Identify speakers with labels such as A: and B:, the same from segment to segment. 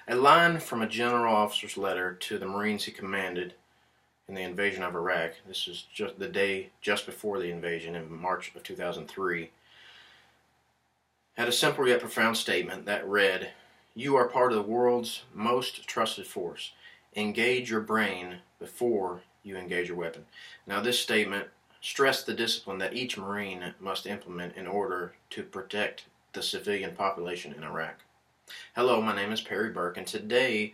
A: A line from a general officer's letter to the Marines he commanded in the invasion of Iraq. This is just the day just before the invasion in March of 2003. Had a simple yet profound statement that read, "You are part of the world's most trusted force. Engage your brain before you engage your weapon." Now, this statement stressed the discipline that each Marine must implement in order to protect the civilian population in Iraq. Hello, my name is Perry Burke, and today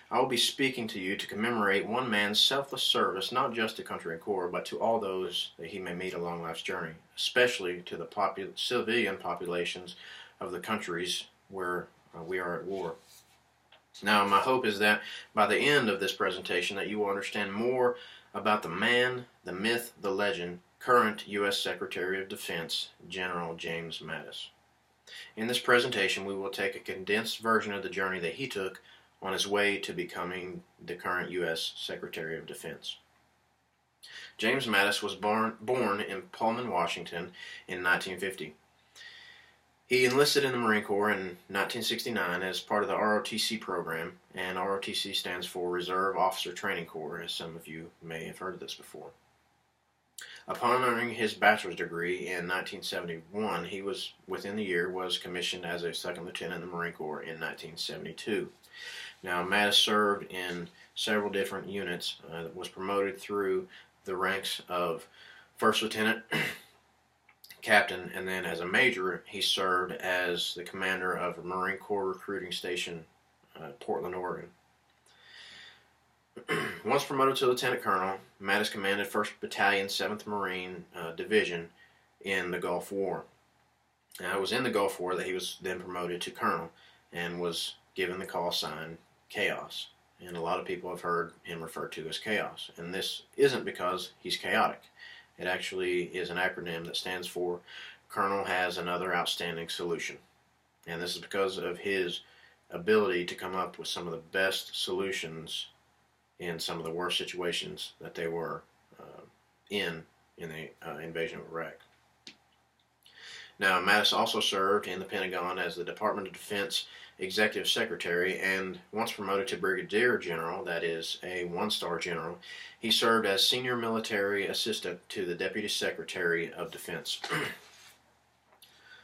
A: I will be speaking to you to commemorate one man's selfless service, not just to country and corps, but to all those that he may meet along life's journey, especially to the civilian populations of the countries where we are at war. Now, my hope is that by the end of this presentation that you will understand more about the man, the myth, the legend, current U.S. Secretary of Defense, General James Mattis. In this presentation, we will take a condensed version of the journey that he took on his way to becoming the current U.S. Secretary of Defense. James Mattis was born in Pullman, Washington in 1950. He enlisted in the Marine Corps in 1969 as part of the ROTC program, and ROTC stands for Reserve Officer Training Corps, as some of you may have heard of this before. Upon earning his bachelor's degree in 1971, he was, within the year, was commissioned as a second lieutenant in the Marine Corps in 1972. Now, Mattis served in several different units, was promoted through the ranks of first lieutenant, captain, and then as a major, he served as the commander of a Marine Corps recruiting station, Portland, Oregon. Once promoted to lieutenant colonel, Mattis commanded 1st Battalion, 7th Marine Division in the Gulf War. Now, it was in the Gulf War that he was then promoted to colonel and was given the call sign Chaos. And a lot of people have heard him referred to as Chaos. And this isn't because he's chaotic. It actually is an acronym that stands for Colonel Has Another Outstanding Solution. And this is because of his ability to come up with some of the best solutions in some of the worst situations that they were in the invasion of Iraq. Now, Mattis also served in the Pentagon as the Department of Defense Executive Secretary, and once promoted to Brigadier General, that is a one-star general, he served as Senior Military Assistant to the Deputy Secretary of Defense.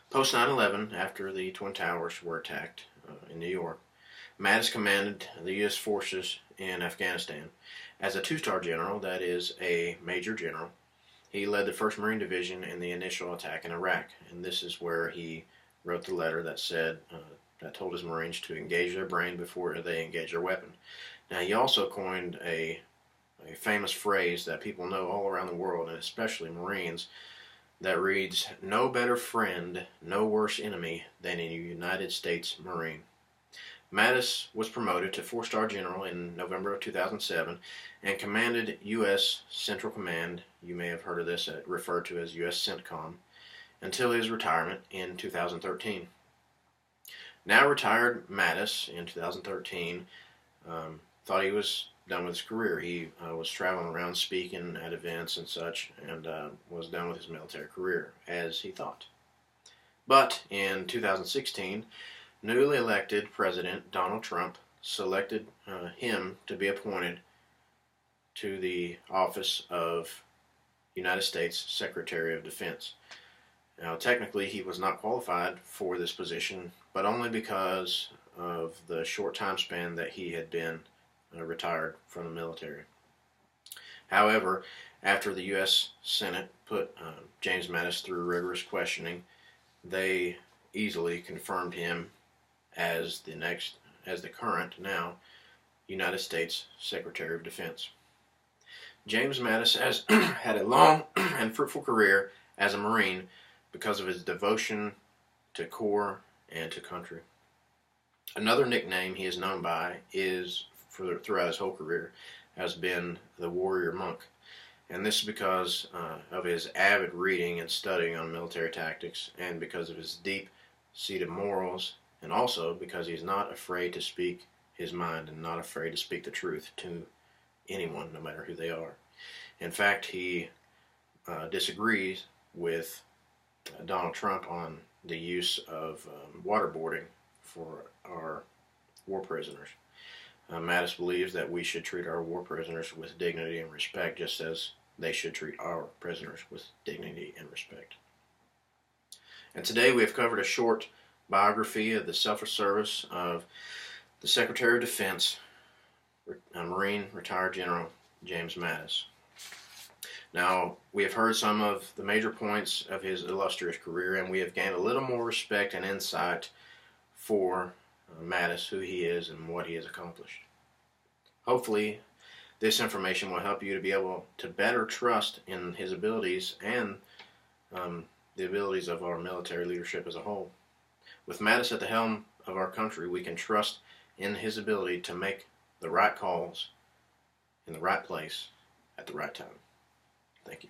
A: Post 9/11, after the Twin Towers were attacked in New York, Mattis commanded the U.S. forces in Afghanistan. As a two-star general, that is a major general, he led the 1st Marine Division in the initial attack in Iraq, and this is where he wrote the letter that said, that told his Marines to engage their brain before they engage their weapon. Now, he also coined a famous phrase that people know all around the world, and especially Marines, that reads, "No better friend, no worse enemy than a United States Marine." Mattis was promoted to 4-star general in November of 2007 and commanded U.S. Central Command, you may have heard of this referred to as U.S. CENTCOM, until his retirement in 2013. Now retired Mattis in 2013 thought he was done with his career. He was traveling around speaking at events and such, and was done with his military career, as he thought. But in 2016, newly elected President Donald Trump selected him to be appointed to the office of United States Secretary of Defense. Now, technically, he was not qualified for this position, but only because of the short time span that he had been retired from the military. However, after the U.S. Senate put James Mattis through rigorous questioning, they easily confirmed him as the current, now, United States Secretary of Defense. James Mattis has had a long and fruitful career as a Marine because of his devotion to Corps and to country. Another nickname he is known by is, throughout his whole career, has been the Warrior Monk. And this is because of his avid reading and studying on military tactics, and because of his deep-seated morals, and also because he's not afraid to speak his mind and not afraid to speak the truth to anyone, no matter who they are. In fact, he disagrees with Donald Trump on the use of waterboarding for our war prisoners. Mattis believes that we should treat our war prisoners with dignity and respect, just as they should treat our prisoners with dignity and respect. And today we have covered a short biography of the selfless service of the Secretary of Defense, Marine Retired General James Mattis. Now, we have heard some of the major points of his illustrious career, and we have gained a little more respect and insight for Mattis, who he is and what he has accomplished. Hopefully, this information will help you to be able to better trust in his abilities and the abilities of our military leadership as a whole. With Mattis at the helm of our country, we can trust in his ability to make the right calls in the right place at the right time. Thank you.